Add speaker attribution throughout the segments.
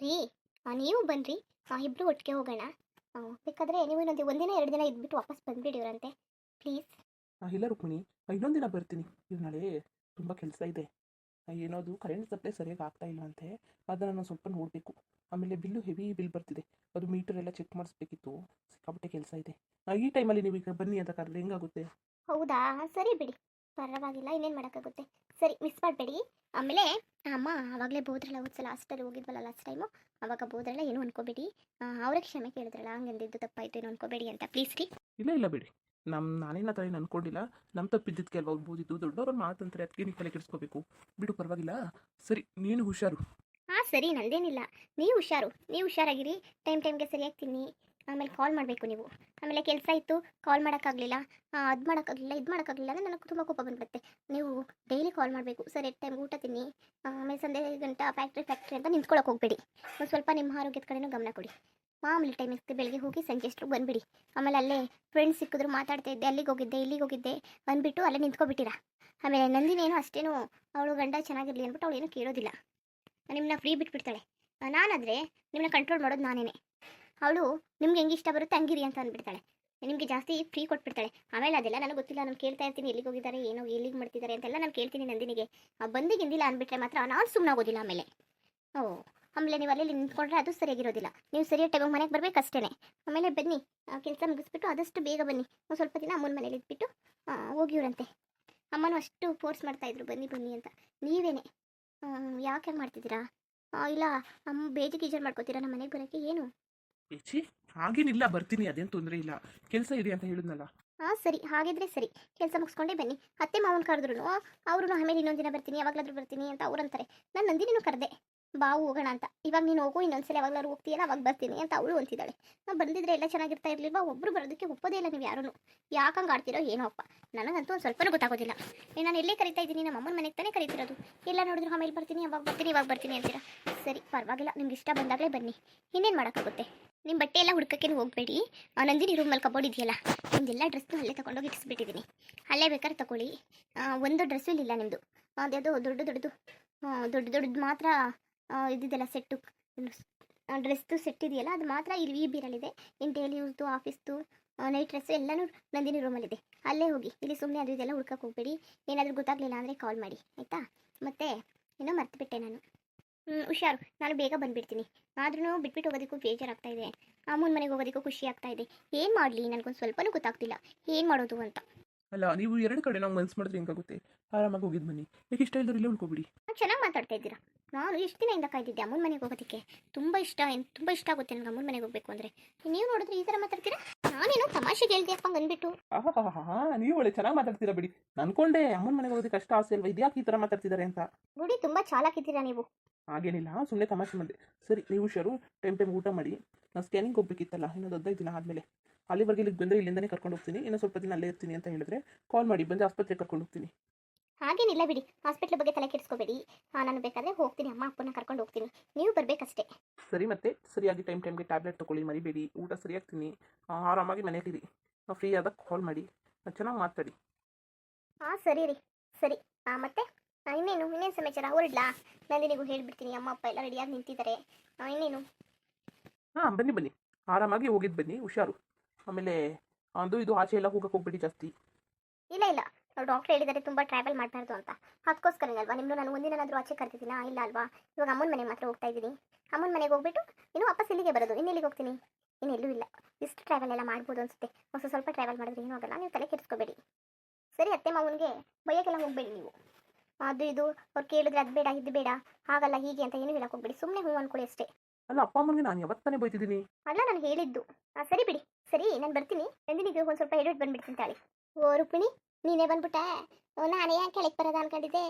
Speaker 1: ರೀ ನೀವು ಬನ್ನಿರಿ, ಇಬ್ಬರು ಒಟ್ಟಿಗೆ ಹೋಗೋಣ. ಬೇಕಾದರೆ ನೀವು ಇನ್ನೊಂದು ಒಂದಿನ 2 ದಿನ ಇದ್ಬಿಟ್ಟು ವಾಪಸ್ ಬಂದುಬಿಡಿವ್ರಂತೆ ಪ್ಲೀಸ್.
Speaker 2: ಇಲ್ಲ ರುಕ್ಮಿಣಿ, ಇನ್ನೊಂದು ದಿನ ಬರ್ತೀನಿ. ಇದು ನಾಳೆ ತುಂಬ ಕೆಲಸ ಇದೆ. ಏನೋದು ಕರೆಂಟ್ ಸಪ್ಲೈ ಸರಿಯಾಗಿ ಆಗ್ತಾ ಇಲ್ಲ ಅಂತೆ, ಅದನ್ನು ನಾನು ಸ್ವಲ್ಪ ನೋಡಬೇಕು. ಆಮೇಲೆ ಬಿಲ್ಲು ಹೆವಿ ಬಿಲ್ ಬರ್ತಿದೆ, ಅದು ಮೀಟರ್ ಎಲ್ಲ ಚೆಕ್ ಮಾಡಿಸ್ಬೇಕಿತ್ತು. ಸಿಕ್ಕಾಪಟ್ಟೆ ಕೆಲಸ ಇದೆ. ಈ ಟೈಮಲ್ಲಿ ನೀವು ಈಗ ಬನ್ನಿ ಅಂತ ಕರೆದ್ರೆ ಹೆಂಗಾಗುತ್ತೆ?
Speaker 1: ಹೌದಾ, ಸರಿ ಬಿಡಿ, ಪರವಾಗಿಲ್ಲ, ಇನ್ನೇನು ಮಾಡೋಕ್ಕಾಗುತ್ತೆ. ಸರಿ, ಮಿಸ್ ಮಾಡಬೇಡಿ. ಆಮೇಲೆ ಅಮ್ಮ ಆವಾಗಲೇ ಬೋದ್ರಲ್ಲ, ಹೋದ್ಸಲ ಹಾಸ್ಟೆಲ್ ಹೋಗಿದ್ವಲ್ಲ ಲಾಸ್ಟ್ ಟೈಮು, ಅವಾಗ ಬೋದ್ರಲ್ಲ, ಏನು ಅನ್ಕೋಬೇಡಿ. ಅವ್ರಿಗೆ ಕ್ಷಮೆ ಕೇಳಿದ್ರಲ್ಲ, ಹಂಗೆಂದಿದ್ದು ತಪ್ಪಾಯಿತು, ಏನು ಅನ್ಕೋಬೇಡಿ ಅಂತ ಪ್ಲೀಸ್ ರೀ.
Speaker 2: ಇಲ್ಲ ಇಲ್ಲ ಬಿಡಿ, ನಾನೇನು ಆ ಥರ ಏನು ಅನ್ಕೊಂಡಿಲ್ಲ. ನಮ್ಮ ತಪ್ಪಿದ್ದಕ್ಕೆ ಅಲ್ವಾ ಹೋಗ್ಬೋದಿತ್ತು. ದೊಡ್ಡವ್ರ ಮಾತಂತಾರೆ, ಅದಕ್ಕೆ ನೀವು ತಲೆ ಕೆಡಿಸ್ಕೋಬೇಕು. ಬಿಡು, ಪರವಾಗಿಲ್ಲ. ಸರಿ, ನೀನು ಹುಷಾರು.
Speaker 1: ಹಾಂ ಸರಿ, ನಂದೇನಿಲ್ಲ. ನೀವು ಹುಷಾರು, ನೀವು ಹುಷಾರಾಗಿರಿ. ಟೈಮ್ಗೆ ಸರಿಯಾಗಿ ತಿನ್ನಿ. ಆಮೇಲೆ ಕಾಲ್ ಮಾಡಬೇಕು ನೀವು. ಆಮೇಲೆ ಕೆಲಸ ಇತ್ತು, ಕಾಲ್ ಮಾಡೋಕ್ಕಾಗಲಿಲ್ಲ, ಅದು ಮಾಡೋಕ್ಕಾಗಲಿಲ್ಲ, ಇದು ಮಾಡೋಕ್ಕಾಗಲಿಲ್ಲ ಅಂದರೆ ನನಗೆ ತುಂಬ ಕೋಪ ಬಂದುಬಿಡುತ್ತೆ. ನೀವು ಡೈಲಿ ಕಾಲ್ ಮಾಡಬೇಕು. ಸರಿ ಟೈಮ್ಗೆ ಊಟ ತಿನ್ನಿ. ಆಮೇಲೆ ಸಂಜೆ ಗಂಟ ಫ್ಯಾಕ್ಟ್ರಿ ಅಂತ ನಿಂತ್ಕೊಳ್ಳೋಕೆ ಹೋಗಬೇಡಿ. ಒಂದು ಸ್ವಲ್ಪ ನಿಮ್ಮ ಆರೋಗ್ಯದ ಕಡೆನೂ ಗಮನ ಕೊಡಿ. ಮಾಮೂಲಿ ಟೈಮ್ ಇರುತ್ತೆ, ಬೆಳಗ್ಗೆ ಹೋಗಿ ಸಂಜೆ ಅಷ್ಟು ಬಂದುಬಿಡಿ. ಆಮೇಲೆ ಅಲ್ಲೇ ಫ್ರೆಂಡ್ಸ್ ಸಿಕ್ಕಿದ್ರು ಮಾತಾಡ್ತಾ ಇದ್ದೆ, ಅಲ್ಲಿಗೆ ಹೋಗಿದ್ದೆ, ಇಲ್ಲಿಗೆ ಹೋಗಿದ್ದೆ ಅಂದ್ಬಿಟ್ಟು ಅಲ್ಲೇ ನಿಂತ್ಕೊಬಿಟ್ಟಿರಾ. ಆಮೇಲೆ ನಂದಿನೇನು ಅಷ್ಟೇನು ಅವಳು ಗಂಡ ಚೆನ್ನಾಗಿರಲಿ ಅಂದ್ಬಿಟ್ಟು ಅವಳು ಏನೂ ಕೇಳೋದಿಲ್ಲ, ನಿಮ್ಮನ್ನ ಫ್ರೀ ಬಿಟ್ಬಿಡ್ತಾಳೆ. ನಾನಾದರೆ ನಿಮ್ಮನ್ನ ಕಂಟ್ರೋಲ್ ಮಾಡೋದು ನಾನೇನೆ. ಅವಳು ನಿಮ್ಗೆ ಹೆಂಗೆ ಇಷ್ಟ ಬರುತ್ತೆ ಹಂಗಿರಿ ಅಂತ ಅಂದ್ಬಿಡ್ತಾಳೆ, ನಿಮಗೆ ಜಾಸ್ತಿ ಫ್ರೀ ಕೊಟ್ಬಿಡ್ತಾಳೆ. ಆಮೇಲೆ ಅದೆಲ್ಲ ನನಗೆ ಗೊತ್ತಿಲ್ಲ, ನಾನು ಕೇಳ್ತಾ ಇರ್ತೀನಿ ಎಲ್ಲಿಗೆ ಹೋಗಿದ್ದಾರೆ, ಏನೋ ಎಲ್ಲಿಗೆ ಮಾಡ್ತಿದ್ದಾರೆ ಅಂತೆಲ್ಲ ನಾನು ಕೇಳ್ತೀನಿ ನಂದಿನಿಗೆ. ಬಂದಿಗಿಂದಿಲ್ಲ ಅಂದ್ಬಿಟ್ರೆ ಮಾತ್ರ ನಾನು ಸುಮ್ಮನಾಗೋದಿಲ್ಲ. ಆಮೇಲೆ ಆಮೇಲೆ ನೀವು ಅಲ್ಲಿ ನಿಂತ್ಕೊಂಡ್ರೆ ಅದು ಸರಿಯಾಗಿರೋದಿಲ್ಲ. ನೀವು ಸರಿಯಾದ ಟೈಮಿಗೆ ಮನೆಗೆ ಬರಬೇಕಷ್ಟೇ. ಆಮೇಲೆ ಬನ್ನಿ, ಕೆಲಸ ಮುಗಿಸ್ಬಿಟ್ಟು ಆದಷ್ಟು ಬೇಗ ಬನ್ನಿ. ಒಂದು ಸ್ವಲ್ಪ ದಿನ ಅಮ್ಮನ ಮನೇಲಿ ಇದ್ಬಿಟ್ಟು ಹೋಗಿವ್ರಂತೆ. ಅಮ್ಮನೂ ಅಷ್ಟು ಫೋರ್ಸ್ ಮಾಡ್ತಾಯಿದ್ರು ಬನ್ನಿ ಬನ್ನಿ ಅಂತ. ನೀವೇನೆ ಯಾಕೆ ಮಾಡ್ತಿದ್ದೀರಾ? ಇಲ್ಲ ಅಮ್ಮ ಬೇಜಾರು ಮಾಡ್ಕೋತೀರಾ ನಮ್ಮ ಮನೆಗೆ ಬರೋಕ್ಕೆ? ಏನು
Speaker 2: ಏಚಿ, ಹಾಗೇನಿಲ್ಲ, ಬರ್ತೀನಿ, ಅದೇನು ತೊಂದರೆ ಇಲ್ಲ. ಕೆಲಸ ಇದೆ ಅಂತ ಹೇಳಿದ್ನಲ್ಲ.
Speaker 1: ಹಾಂ ಸರಿ, ಹಾಗಿದ್ರೆ ಸರಿ, ಕೆಲಸ ಮುಗಿಸ್ಕೊಂಡೇ ಬನ್ನಿ. ಅತ್ತೆ ಮಾವನ ಕರೆದ್ರು ಅವರು ಆಮೇಲೆ ಇನ್ನೊಂದು ದಿನ ಬರ್ತೀನಿ, ಯಾವಾಗಲಾದ್ರೂ ಬರ್ತೀನಿ ಅಂತ ಅವ್ರಂತಾರೆ. ನಾನು ನಂದಿನಿನೂ ಕರೆದೆ, ಬಾ ಹೋಗೋಣ ಅಂತ. ಇವಾಗ ನೀನು ಹೋಗು, ಇನ್ನೊಂದ್ಸಲ ಯಾವಾಗಲಾದ್ರು ಹೋಗ್ತೀಯಲ್ಲ ಅವಾಗ ಬರ್ತೀನಿ ಅಂತ ಅವಳು ಅಂತಿದ್ದಾಳೆ. ನಾನು ಬಂದಿದ್ರೆ ಎಲ್ಲ ಚೆನ್ನಾಗಿರ್ತಾ ಇರಲಿಲ್ವಾ? ಒಬ್ಬರು ಬರೋದಕ್ಕೆ ಒಪ್ಪೋದೇ ಇಲ್ಲ ನೀವು ಯಾರೂ. ಯಾಕಂಗೆ ಆಡ್ತಿರೋ ಏನೋ ಅಪ್ಪ, ನನಗಂತೂ ಒಂದು ಸ್ವಲ್ಪನೂ ಗೊತ್ತಾಗೋದಿಲ್ಲ. ನಾನು ಎಲ್ಲೇ ಕರಿತಾ ಇದ್ದೀನಿ, ನಮ್ಮ ಅಮ್ಮನ ಮನೆಗೆ ತಾನೇ ಕರಿತಿರೋದು. ಎಲ್ಲ ನೋಡಿದ್ರು ಆಮೇಲೆ ಬರ್ತೀನಿ, ಅವಾಗ ಬರ್ತೀನಿ, ಇವಾಗ ಬರ್ತೀನಿ ಅಂತೀರಾ. ಸರಿ ಪರವಾಗಿಲ್ಲ, ನಿಮ್ಗೆ ಇಷ್ಟ ಬಂದಾಗಲೇ ಬನ್ನಿ, ಇನ್ನೇನು ಮಾಡೋಕ್ಕಾಗುತ್ತೆ. ನಿಮ್ಮ ಬಟ್ಟೆ ಎಲ್ಲ ಹುಡ್ಕಕ್ಕೇನು ಹೋಗಬೇಡಿ. ನಂದಿನಿ ರೂಮಲ್ಲಿ ಕಬೋರ್ಡ್ ಇದೆಯಲ್ಲ, ನಿಮ್ದೆಲ್ಲ ಡ್ರೆಸ್ನು ಅಲ್ಲೇ ತೊಗೊಂಡೋಗಿ ಇಟ್ಟಿಸ್ಬಿಟ್ಟಿದ್ದೀನಿ. ಅಲ್ಲೇ ಬೇಕಾದ್ರೆ ತಗೊಳ್ಳಿ. ಒಂದು ಡ್ರೆಸ್ಸು ಇಲ್ಲ ನಿಮ್ಮದು, ಅದ್ಯಾವುದೋ ದೊಡ್ಡದು ಮಾತ್ರ ಇದ್ದಿದ್ದೆಲ್ಲ ಸೆಟ್ಟು, ಡ್ರೆಸ್ದು ಸೆಟ್ ಇದೆಯಲ್ಲ ಅದು ಮಾತ್ರ ಇಲ್ಲಿ ಈ ಬೀರಲ್ಲಿದೆ. ಇನ್ನು ಡೈಲಿ ಯೂಸ್ದು, ಆಫೀಸ್ದು, ನೈಟ್ ಡ್ರೆಸ್ಸು ಎಲ್ಲನೂ ನಂದಿನಿ ರೂಮಲ್ಲಿದೆ. ಅಲ್ಲೇ ಹೋಗಿ, ಇಲ್ಲಿ ಸುಮ್ಮನೆ ಅದು ಇದೆಲ್ಲ ಹುಡ್ಕಕ್ಕೆ ಹೋಗಬೇಡಿ. ಏನಾದರೂ ಗೊತ್ತಾಗಲಿಲ್ಲ ಅಂದರೆ ಕಾಲ್ ಮಾಡಿ ಆಯಿತಾ? ಮತ್ತು ಏನೋ ಮರ್ತುಬಿಟ್ಟೆ ನಾನು. ಹುಷಾರು, ನಾನು ಬೇಗ ಬಂದುಬಿಡ್ತೀನಿ. ಆದ್ರೂ ಬಿಟ್ಬಿಟ್ಟು ಹೋಗೋದಕ್ಕೂ ಬೇಜಾರಾಗ್ತಾ ಇದೆ. ಅಮ್ಮನ ಮನೆಗೆ ಹೋಗೋದಕ್ಕೂ ಖುಷಿ ಆಗ್ತಾ ಇದೆ. ಏನು ಮಾಡಲಿ, ನನಗೊಂದು ಸ್ವಲ್ಪನೂ ಗೊತ್ತಾಗ್ತಿಲ್ಲ ಏನು ಮಾಡೋದು ಅಂತ.
Speaker 2: ಅಲ್ಲ, ನೀವು ಎರಡು ಕಡೆ ನಾವು ಮನ್ಸು ಮಾಡಿದ್ರೆ ಹೆಂಗಾಗುತ್ತೆ? ಆರಾಮಾಗಿ ಹೋಗಿದ್ದು ಬನ್ನಿ. ಯಾಕೆ ಇಷ್ಟ ಇಲ್ದ್ರೆ ಇಲ್ಲೇ ಉಳ್ಕೊಬಿಡಿ.
Speaker 1: ಚೆನ್ನಾಗಿ ಮಾತಾಡ್ತಾ ಇದ್ದೀರಾ. ನಾನು ಎಷ್ಟು ದಿನದಿಂದ ಕಾಯ್ದಿದ್ದೆ ಅಮ್ಮನ ಮನೆಗೆ ಹೋಗೋದಕ್ಕೆ. ತುಂಬ ಇಷ್ಟ ಆಗುತ್ತೆ ನನಗೆ ಅಮ್ಮನ ಮನೆಗೆ ಹೋಗಬೇಕು ಅಂದರೆ. ನೀವು ನೋಡಿದ್ರೆ ಈ ಥರ ಮಾತಾಡ್ತೀರಾ? ನಾನೇನೋ ತಮಾಷೆಗೆ ಹೇಳ್ದೆ ಅಪ್ಪ ಅಂದ್ಬಿಟ್ಟು.
Speaker 2: ನೀವು ಒಳ್ಳೆ ಚೆನ್ನಾಗಿ ಮಾತಾಡ್ತೀರಾ ಬಿಡಿ. ಅನ್ಕೊಂಡೆ ಅಮ್ಮನ ಮನೆಗೆ ಹೋಗೋದಕ್ಕೆ ಕಷ್ಟ ಆಸೆ ಅಲ್ವಾ, ಇದ್ಯಾಕೆ ಈ ಥರ ಮಾತಾಡ್ತಿದ್ದಾರೆ ಅಂತ.
Speaker 1: ನೋಡಿ, ತುಂಬ ಚಾಲಾಕಿದ್ದೀರಾ ನೀವು.
Speaker 2: ಹಾಗೇನಿಲ್ಲ, ಸುಮ್ಮನೆ ತಮಾಷೆ ಮಾಡಿದೆ. ಸರಿ, ನೀವು ಹುಷಾರು, ಟೈಮ್ ಊಟ ಮಾಡಿ. ನಾನು ಸ್ಕ್ಯಾನಿಂಗ್ ಹೋಗ್ಬೇಕಿತ್ತಲ್ಲ, ಇನ್ನೊಂದು 15 ದಿನ ಆದಮೇಲೆ. ಅಲ್ಲಿವರೆಗೆ ಇಲ್ಲಿಗೆ ಬಂದರೆ ಇಲ್ಲಿಂದನೇ ಕರ್ಕೊಂಡು ಹೋಗ್ತೀನಿ. ಇನ್ನೂ ಸ್ವಲ್ಪ ದಿನ ಅಲ್ಲೇ ಇರ್ತೀನಿ ಅಂತ ಹೇಳಿದ್ರೆ ಕಾಲ್ ಮಾಡಿ, ಬಂದು ಆಸ್ಪತ್ರೆಗೆ ಕರ್ಕೊಂಡು ಹೋಗ್ತೀನಿ.
Speaker 1: ಹಾಗೇನಿಲ್ಲ ಬಿಡಿ, ಹಾಸ್ಪಿಟ್ಲ್ ಬಗ್ಗೆ ತಲೆ ಕೆಡಿಸ್ಕೋಬೇಡಿ. ನಾನು ಬೇಕಾದರೆ ಹೋಗ್ತೀನಿ, ಅಮ್ಮ ಅಪ್ಪನ ಕರ್ಕೊಂಡು ಹೋಗ್ತೀನಿ, ನೀವು ಬರಬೇಕಷ್ಟೇ.
Speaker 2: ಸರಿ, ಮತ್ತೆ ಸರಿಯಾಗಿ ಟೈಮ್ಗೆ ಟ್ಯಾಬ್ಲೆಟ್ ತೊಗೊಳ್ಳಿ, ಮರಿಬೇಡಿ. ಊಟ ಸರಿಯಾಗಿ ತಿನ್ನಿ, ಆರಾಮಾಗಿ ಮನೆಯಲ್ಲಿರಿ. ಫ್ರೀ ಆದಾಗ ಕಾಲ್ ಮಾಡಿ, ಚೆನ್ನಾಗಿ ಮಾತಾಡಿ.
Speaker 1: ಹಾಂ ಸರಿ ರೀ, ಸರಿ. ಮತ್ತೆ ಇನ್ನೇನು ಸಮಾಚಾರ? ಹೊರಡ್ಲಾ? ನಂದಿನಿಗೂ ಹೇಳ್ಬಿಡ್ತೀನಿ, ಅಮ್ಮ ಅಪ್ಪ ಎಲ್ಲ ರೆಡಿಯಾಗಿ ನಿಂತಿದ್ದಾರೆ. ಇನ್ನೇನು?
Speaker 2: ಹಾಂ, ಬನ್ನಿ, ಆರಾಮಾಗಿ ಹೋಗಿದ್ದು ಬನ್ನಿ, ಹುಷಾರು. ಆಮೇಲೆ ಅದು ಇದು ಆಚೆ ಎಲ್ಲ ಹೋಗ್ಬೇಡಿ ಜಾಸ್ತಿ.
Speaker 1: ಇಲ್ಲ, ಡಾಕ್ಟ್ರ್ ಹೇಳಿದ್ದಾರೆ ತುಂಬ ಟ್ರಾವೆಲ್ ಮಾಡಬಾರ್ದು ಅಂತ. ಅದಕ್ಕೋಸ್ಕರನೇ ಅಲ್ವಾ ನಿಮ್ಮನ್ನು ನಾನು ಒಂದಿನಾದರೂ ಆಚೆ ಕರ್ತಿದ್ದೀನಾ? ಇಲ್ಲ ಅಲ್ವಾ? ಇವಾಗ ಅಮ್ಮನ ಮನೆಗೆ ಮಾತ್ರ ಹೋಗ್ತಾ ಇದ್ದೀನಿ. ಅಮ್ಮನ ಮನೆಗೆ ಹೋಗ್ಬಿಟ್ಟು ಇನ್ನು ವಾಪಸ್ ಇಲ್ಲಿಗೆ ಬರೋದು. ಇನ್ನೆಲ್ಲಿಗೆ ಹೋಗ್ತೀನಿ? ಇನ್ನೆಲ್ಲೂ ಇಲ್ಲ. ಇಷ್ಟು ಟ್ರಾವೆಲ್ ಎಲ್ಲ ಮಾಡ್ಬೋದು ಅನಿಸುತ್ತೆ. ಸ್ವಲ್ಪ ಟ್ರಾವೆಲ್ ಮಾಡಿದ್ರೆ ಏನೂ ಆಗಲ್ಲ, ನೀವು ತಲೆ ಕೆಡಿಸ್ಕೋಬೇಡಿ. ಸರಿ, ಅತ್ತೆ ಮಾವನಿಗೆ ಬೈಯೋಕ್ಕೆಲ್ಲ ಹೋಗಬೇಡಿ ನೀವು. ಅದು ಇದು ಅವ್ರು ಕೇಳಿದ್ರೆ ಅದು ಬೇಡ ಇದು ಬೇಡ ಹಾಗಲ್ಲ ಹೀಗೆ ಅಂತ ಏನೂ ಹೇಳಕ್ಕೆ ಹೋಗಬೇಡಿ. ಸುಮ್ಮನೆ ಹ್ಞೂ ಅಂದ್ಕೊಳ್ಳಿ ಅಷ್ಟೇ.
Speaker 2: ಅಲ್ಲ, ಅಪ್ಪ ಅಮ್ಮನಿಗೆ ನಾನು ಯಾವತ್ತಾನೆ ಬೈತಿದ್ದೀನಿ?
Speaker 1: ಅಲ್ಲ, ನಾನು ಹೇಳಿದ್ದು. ಸರಿ ಬಿಡಿ, ಸರಿ ನಾನು ಬರ್ತೀನಿ. ನಂದಿನಿಗೆ ಒಂದು ಸ್ವಲ್ಪ ಎಡಿಟ್ ಬಂದುಬಿಡ್ತೀನಿ ತಾಳಿ. ಓ ರುಕ್ಮಿಣಿ, ನೀನೇ ಬಂದ್ಬಿಟ್ಟೆ. ನಾನೇ ಯಾಕೆ ಕೆಳಗೆ ಬರೋದ ಅನ್ಕೊಂಡಿದ್ದೆ.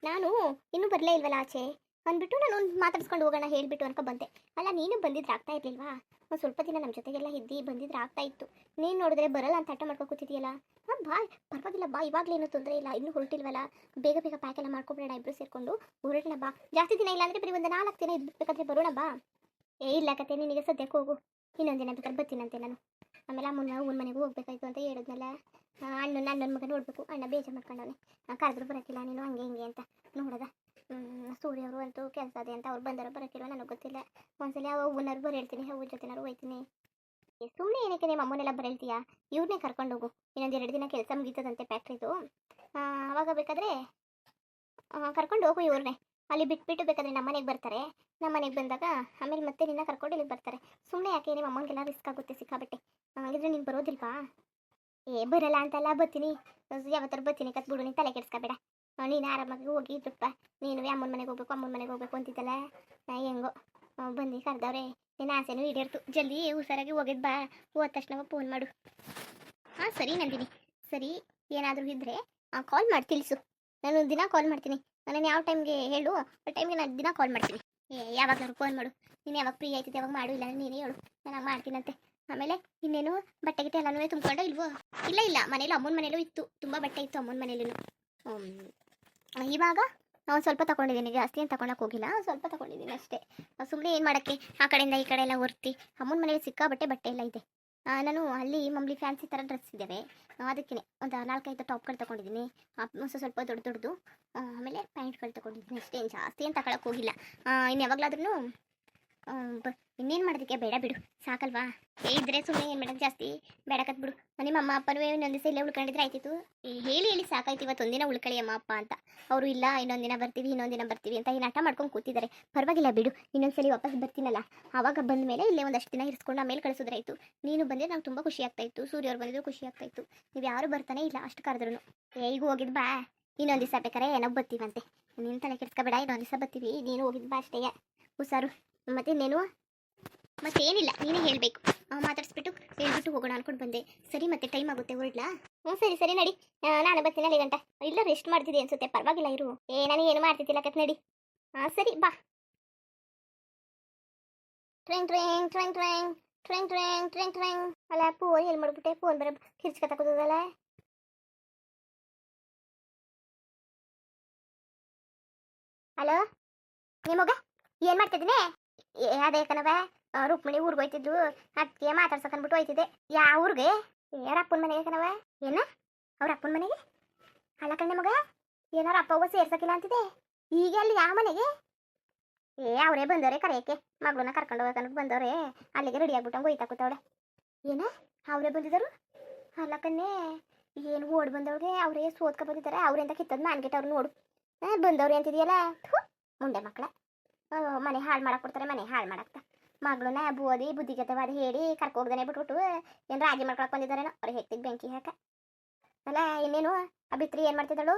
Speaker 1: ನಾನು ಇನ್ನೂ ಬರಲೇ ಇಲ್ವಲ್ಲ ಆಚೆ ಅಂದ್ಬಿಟ್ಟು ನಾನು ಮಾತಾಡ್ಸ್ಕೊಂಡು ಹೋಗೋಣ ಹೇಳಿಬಿಟ್ಟು ಅನ್ಕೊ ಬಂದೆ. ಅಲ್ಲ, ನೀನು ಬಂದಿದ್ರೆ ಆಗ್ತಾ ಇರಲಿಲ್ವಾ? ಒಂದು ಸ್ವಲ್ಪ ದಿನ ನಮ್ಮ ಜೊತೆಗೆಲ್ಲ ಇದ್ದು ಬಂದಿದ್ರೆ ಆಗ್ತಾ ಇತ್ತು. ನೀನು ನೋಡಿದ್ರೆ ಬರಲ್ಲ ಅಂತ ಹಠ ಮಾಡ್ಕೊ ಕೂತಿದೆಯಲ್ಲ. ಬಾ, ಪರವಾಗಿಲ್ಲ ಬಾ, ಇವಾಗಲೇನು ತೊಂದರೆ ಇಲ್ಲ, ಇನ್ನೂ ಹೊರಟಿಲ್ವಲ್ಲ. ಬೇಗ ಪ್ಯಾಕ್ ಎಲ್ಲ ಮಾಡ್ಕೊಬೇಡ, ಇಬ್ಬರು ಸೇರಿಕೊಂಡು ಹೊರಟೋಣ ಬಾ. ಜಾಸ್ತಿ ದಿನ ಇಲ್ಲ ಅಂದರೆ ಬರೀ ಒಂದು 4 ದಿನ ಇದ್ಬೇಕಾದ್ರೆ ಬರೋಣ ಬಾ. ಇಲ್ಲ ಕತೆ, ನಿನಗೆ ಸದ್ಯಕ್ಕೆ ಹೋಗು, ಇನ್ನೊಂದು ದಿನ ಬೇಕಾದ್ರೆ ಬರ್ತೀನಂತೆ ನಾನು. ಆಮೇಲೆ ಅಮ್ಮನ ಮನೆಗೂ ಹೋಗ್ಬೇಕಾಯ್ತು ಅಂತ ಹೇಳಿದ್ನಲ್ಲ. ನನ್ನ ಮಗ ನೋಡಬೇಕು, ಅಣ್ಣ ಬೇಜಾರು ಮಾಡ್ಕೊಂಡವನೆ. ಕರೆದ್ರು ಬರೋಕ್ಕಿಲ್ಲ ನೀನು ಹಂಗೆ ಹಿಂಗೆ ಅಂತ ನೋಡೋದ. ಸೂರ್ಯ ಅವರು ಅಂತೂ ಕೆಲಸ ಅದೇ ಅಂತ ಅವ್ರು ಬಂದಾರ ಬರೋಕ್ಕಿಲ್ಲ ನನಗೆ ಗೊತ್ತಿಲ್ಲ. ಒಂದ್ಸಲ ಅವ್ವನಾರು ಬರ ಹೇಳ್ತೀನಿ, ಅವ್ವ ಜೊತೆನಾರು ಹೋಯ್ತೀನಿ. ಸುಮ್ಮನೆ ಏನಕ್ಕೆ ನಿಮ್ಮ ಅಮ್ಮನೆಲ್ಲ ಬರೇಳ್ತೀಯಾ? ಇವ್ರನ್ನೇ ಕರ್ಕೊಂಡು ಹೋಗು. ಇನ್ನೊಂದು 2 ದಿನ ಕೆಲಸ ಮುಗೀತದಂತೆ ಫ್ಯಾಕ್ಟ್ರಿದು. ಅವಾಗ ಬೇಕಾದರೆ ಕರ್ಕೊಂಡು ಹೋಗು ಇವ್ರನ್ನೇ. ಅಲ್ಲಿ ಬಿಟ್ಬಿಟ್ಟು ಬೇಕಾದರೆ ನಮ್ಮ ಮನೆಗೆ ಬರ್ತಾರೆ. ನಮ್ಮ ಮನೆಗೆ ಬಂದಾಗ ಆಮೇಲೆ ಮತ್ತೆ ನಿನ್ನ ಕರ್ಕೊಂಡು ಇಲ್ಲಿಗೆ ಬರ್ತಾರೆ. ಸುಮ್ಮನೆ ಯಾಕೆ ನಿಮ್ಮ ಅಮ್ಮನಿಗೆಲ್ಲ ರಿಸ್ಕ್ ಆಗುತ್ತೆ ಸಿಕ್ಕಾಬಟ್ಟೆ. ಹಾಗಿದ್ರೆ ನೀನು ಬರೋದಿಲ್ವಾ? ಬರಲ್ಲ ಅಂತಲ್ಲ, ಬರ್ತೀನಿ. ಯಾವತ್ತಾರು ಬರ್ತೀನಿ ಕತ್ಬಿಡು, ನೀನು ತಲೆ ಕೆಡಿಸ್ಕೋಬೇಡ. ನೀನು ಆರಾಮಾಗಿ ಹೋಗಿ ಇದ್ರಪ್ಪ. ನೀನು ಅಮ್ಮನ ಮನೆಗೆ ಹೋಗ್ಬೇಕು, ಅಮ್ಮನ ಮನೆಗೆ ಹೋಗ್ಬೇಕು ಅಂತಿದ್ದಲ್ಲ. ಹೆಂಗೋ ಬಂದು ಕರೆದವ್ರೆ. ನಿನ್ನ ಆಸೆನೂ ಈಡೇರ್ತು. ಜಲ್ದಿ ಹುಷಾರಾಗಿ ಹೋಗಿದ್ ಬಾ. ಹೋದ ತಕ್ಷಣ ಫೋನ್ ಮಾಡು. ಹಾಂ ಸರಿ ನಂದಿನಿ, ಸರಿ. ಏನಾದರೂ ಇದ್ದರೆ ಕಾಲ್ ಮಾಡಿ ತಿಳಿಸು. ನಾನು ದಿನ ಕಾಲ್ ಮಾಡ್ತೀನಿ. ನಾನು ಯಾವ ಟೈಮ್ಗೆ ಹೇಳು, ಆ ಟೈಮ್ಗೆ ನಾನು ದಿನ ಕಾಲ್ ಮಾಡ್ತೀನಿ. ಯಾವಾಗಾದ್ರು ಫೋನ್ ಮಾಡು. ನೀನು ಯಾವಾಗ ಫ್ರೀ ಆಯ್ತದೆ ಯಾವಾಗ ಮಾಡು, ಇಲ್ಲ ನೀನೇ ಹೇಳು, ನಾನು ಮಾಡ್ತೀನಂತೆ. ಆಮೇಲೆ ಇನ್ನೇನು ಬಟ್ಟೆ ಗಿಟ್ಟೆ ಎಲ್ಲನೂ ತುಂಬ್ಕೊಂಡು ಇಲ್ವೋ? ಇಲ್ಲ ಮನೇಲಿ ಅಮ್ಮನ ಮನೇಲೂ ಇತ್ತು, ತುಂಬ ಬಟ್ಟೆ ಇತ್ತು ಅಮ್ಮನ ಮನೇಲೂ. ಇವಾಗ ನಾನು ಸ್ವಲ್ಪ ತಗೊಂಡಿದ್ದೀನಿ, ಜಾಸ್ತಿ ಏನು ತಗೊಳಕ್ಕೆ ಹೋಗಿಲ್ಲ, ಸ್ವಲ್ಪ ತಗೊಂಡಿದ್ದೀನಿ ಅಷ್ಟೇ. ಸುಮ್ಮನೆ ಏನು ಮಾಡೋಕ್ಕೆ ಆ ಕಡೆಯಿಂದ ಈ ಕಡೆ ಎಲ್ಲ ಹೊರ್ತಿ. ಅಮ್ಮನ ಮನೇಲಿ ಸಿಕ್ಕಾಬಟ್ಟೆ ಬಟ್ಟೆ ಎಲ್ಲ ಇದೆ. ನಾನು ಅಲ್ಲಿ ಮಮ್ಲಿ ಫ್ಯಾನ್ಸಿ ಥರ ಡ್ರೆಸ್ ಇದ್ದಾವೆ, ಅದಕ್ಕೆ ಒಂದು 4-5 ಟಾಪ್ಗಳು ತೊಗೊಂಡಿದ್ದೀನಿ. ಸ್ವಲ್ಪ ದೊಡ್ಡದು. ಆಮೇಲೆ ಪ್ಯಾಂಟ್ಗಳು ತೊಗೊಂಡಿದ್ದೀನಿ ಅಷ್ಟೇ. ಏನು ಜಾಸ್ತಿ ಏನು ತಗೊಳಕ್ಕೆ ಹೋಗಿಲ್ಲ. ಇನ್ನು ಯಾವಾಗಲಾದ್ರೂ ಇನ್ನೇನು ಮಾಡೋದಕ್ಕೆ ಬೇಡ ಬಿಡು, ಸಾಕಲ್ವಾ? ಇದ್ರೆ ಸುಮ್ಮನೆ ಏನು ಮಾಡೋದು, ಜಾಸ್ತಿ ಬೇಡಕತ್ ಬಿಡು. ನಿಮ್ಮ ಅಮ್ಮ ಅಪ್ಪನೂ ಇನ್ನೊಂದು ದಿವಸ ಇಲ್ಲೇ ಉಳ್ಕೊಂಡಿದ್ರೆ ಆಯ್ತಿತ್ತು. ಹೇಳಿ ಸಾಕಾಯ್ತು, ಇವತ್ತು ಒಂದಿನ ಉಳ್ಕೊಳ್ಳಿ ಅಮ್ಮ ಅಪ್ಪ ಅಂತ. ಅವರು ಇಲ್ಲ ಇನ್ನೊಂದಿನ ಬರ್ತೀವಿ ಅಂತ ಏನು ಆಟ ಮಾಡ್ಕೊಂಡು ಕೂತಿದ್ದಾರೆ. ಪರವಾಗಿಲ್ಲ ಬಿಡು, ಇನ್ನೊಂದ್ಸಲಿ ವಾಪಸ್ ಬರ್ತೀನಲ್ಲ, ಆವಾಗ ಬಂದ ಮೇಲೆ ಇಲ್ಲೇ ಒಂದಷ್ಟು ದಿನ ಇರಿಸ್ಕೊಂಡು ಆಮೇಲೆ ಕಳಿಸಿದ್ರಾಯ್ತು. ನೀನು ಬಂದರೆ ನಂಗೆ ತುಂಬ ಖುಷಿ ಆಗ್ತಾಯಿತ್ತು, ಸೂರ್ಯವ್ರು ಬಂದಿದ್ರು ಖುಷಿ ಆಗ್ತಾಯಿತ್ತು. ನೀವು ಯಾರು ಬರ್ತಾನೆ ಇಲ್ಲ ಅಷ್ಟು ಕರೆದ್ರು. ಈಗ ಹೋಗಿದ್ ಬಾ, ಇನ್ನೊಂದು ದಿವಸ ಬೇಕಾರೆ ಏನೋ ಬರ್ತೀವಂತೆ. ನೀನು ತಲೆ ಕೆಡ್ಸ್ಕೊಬೇಡ, ಇನ್ನೊಂದು ದಿವಸ ಬರ್ತೀವಿ, ನೀನು ಹೋಗಿದ್ ಬಾ ಅಷ್ಟೇ. ಹುಷಾರು. ಮತ್ತೆ ಇನ್ನೇನು? ಮತ್ತೇನಿಲ್ಲ, ನೀನೇ ಹೇಳಬೇಕು. ಮಾತಾಡಿಸ್ಬಿಟ್ಟು ಹೇಳ್ಬಿಟ್ಟು ಹೋಗೋಣ ಅನ್ಕೊಂಡು ಬಂದೆ. ಸರಿ, ಮತ್ತೆ ಟೈಮ್ ಆಗುತ್ತೆ, ಹೊರಡ್ಲಾ? ಸರಿ ನಡಿ. ನಾನು ಬರ್ತೀನಿ ಅಲ್ಲಿ ಗಂಟ. ಇಲ್ಲ ರೆಸ್ಟ್ ಮಾಡ್ತಿದ್ದೆ ಅನ್ಸುತ್ತೆ, ಪರವಾಗಿಲ್ಲ ಇರು. ನಾನು ಏನು ಮಾಡ್ತಿದ್ದಿಲ್ಲ ಕತ್ ನಡಿ. ಸರಿ ಬಾ. Train train train train train train train train ಅಲ್ಲ ಫೋನ್ ಎಲ್ಲಿ ಮಾಡ್ಬಿಟ್ಟೆ? ಫೋನ್ ಬರ ಕಿರ್ಚ್ಕತ್ತಕೋದಲ್ಲ. ಹಲೋ ನಿಮಗ ಏನು ಮಾಡ್ತಿದ್ದೀನಿ? ಅದೇ ಕಣವ, ರುಕ್ಮಿಣಿ ಊರಿಗೆ ಹೋಯ್ತಿದ್ದು, ಅದಕ್ಕೆ ಮಾತಾಡ್ಸಕಂದ್ಬಿಟ್ಟು ಹೋಯ್ತಿದ್ದೆ. ಯಾವ ಊರಿಗೆ? ಯಾರ ಅಪ್ಪನ ಮನೆಗೆ ಕಣವ? ಏನ ಅವ್ರ ಅಪ್ಪನ ಮನೆಗೆ? ಅಲ್ಲ ಕಣ್ಣ ಮಗ, ಏನಾರ ಅಪ್ಪ ಹೋಗೋ ಸೇರ್ಸಕ್ಕಿಲ್ಲ ಅಂತಿದೆ. ಈಗ ಅಲ್ಲಿ ಯಾವ ಮನೆಗೆ? ಅವರೇ ಬಂದವ್ರೆ ಕರೆಯಕ್ಕೆ, ಮಗಳನ್ನ ಕರ್ಕೊಂಡು ಹೋಗಕ್ಕೆ ಬಂದವ್ರೆ. ಅಲ್ಲಿಗೆ ರೆಡಿ ಆಗ್ಬಿಟ್ಟಂಗೆ ಹೋಯ್ತಾ ಕೂತವಳೆ. ಏನ ಅವರೇ ಬಂದಿದ್ದರು? ಅಲ್ಲ ಕಣ್ಣೆ, ಏನು ಓಡಿ ಬಂದವ್ರಿಗೆ ಅವರೇ ಸೋತ್ಕ ಬಂದಿದ್ದಾರೆ. ಅವ್ರೆಂತ ಕಿತ್ತದ್ ಮಾನ್ಗೆಟ್ ಅವ್ರು ನೋಡು. ಬಂದವ್ರೆ ಅಂತಿದೆಯಲ್ಲ, ಮುಂಡೆ ಮಕ್ಕಳ. ಮನೆ ಹಾಳು ಮಾಡಕ್ಕೆ ಕೊಡ್ತಾರೆ, ಮನೆ ಹಾಳು ಮಾಡಕ್ತ. ಮಗಳನ್ನ ಬೋದಿ ಬುದ್ಧಿಗತವಾದ ಹೇಳಿ ಕರ್ಕೊ ಹೋಗ್ದಾನೆ ಬಿಟ್ಬಿಟ್ಟು ಏನು ರಾಜಿ ಮಾಡ್ಕೊಳಕ್ಕೆ ಬಂದಿದ್ದಾರೇನೋ. ಅವ್ರಿಗೆ ಹೆತ್ತಿಗೆ ಬೆಂಕಿ ಹಾಕ. ಅಲ್ಲ ಇನ್ನೇನು ಆ ಬಿತ್ರಿ ಏನು ಮಾಡ್ತಿದ್ದಳು?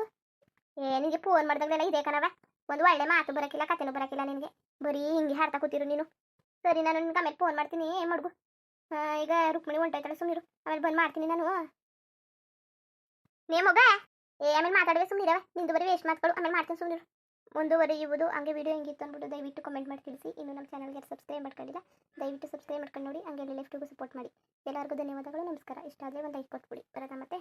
Speaker 1: ನಿನಗೆ ಫೋನ್ ಮಾಡ್ದಾಗಲೆಲ್ಲ ಇದೆ ಕಣವ, ಒಂದು ಒಳ್ಳೆ ಮಾತು ಬರೋಕ್ಕಿಲ್ಲ, ಕತೆನೂ ಬರೋಕ್ಕಿಲ್ಲ ನಿನಗೆ. ಬರೀ ಹಿಂಗೆ ಹಾಡ್ತಾ ಕೂತಿರು ನೀನು. ಸರಿ, ನಾನು ನಿನ್ಗೆ ಆಮೇಲೆ ಫೋನ್ ಮಾಡ್ತೀನಿ, ಏನು ಮಡ್ಗು. ಈಗ ರುಕ್ಮಿಣಿ ಹೊಂಟೋಯ್ತಾಳೆ, ಸುಮ್ಮನಿರು, ಆಮೇಲೆ ಬಂದು ಮಾಡ್ತೀನಿ ನಾನು. ಮಗ ಆಮೇಲೆ ಮಾತಾಡುವೆ, ಸುಮ್ಮನಿರವ. ನಿಂದು ಬರೀ ವೇಸ್ಟ್ ಮಾತುಗಳು, ಆಮೇಲೆ ಮಾಡ್ತೀನಿ, ಸುಮ್ಮನಿರು. ಮುಂದುವರಿಯುವುದು. ಹಂಗೆ ವಿಡಿಯೋ ಹೆಂಗಿತ್ತು ಅಂದ್ಬಿಟ್ಟು ದಯವಿಟ್ಟು ಕಮೆಂಟ್ ಮಾಡಿ ತಿಳಿಸಿ. ಇನ್ನು ನಮ್ಮ ಚಾನಲ್ಗೆ ಸಬ್ಸ್ಕ್ರೈಬ್ ಮಾಡ್ಕೊಂಡಿಲ್ಲ, ದಯವಿಟ್ಟು ಸಬ್ಸ್ಕ್ರೈಬ್ ಮಾಡ್ಕೊಂಡು ನೋಡಿ. ಹಂಗೆ ಲೆಫ್ಟಿಗೂ ಸಪೋರ್ಟ್ ಮಾಡಿ. ಎಲ್ಲರಿಗೂ ಧನ್ಯವಾದಗಳು, ನಮಸ್ಕಾರ. ಇಷ್ಟ ಆದರೆ ಒಂದು ಲೈಕ್ ಕೊಟ್ಬಿಡಿ. ಬರೋದಾ ಮತ್ತೆ?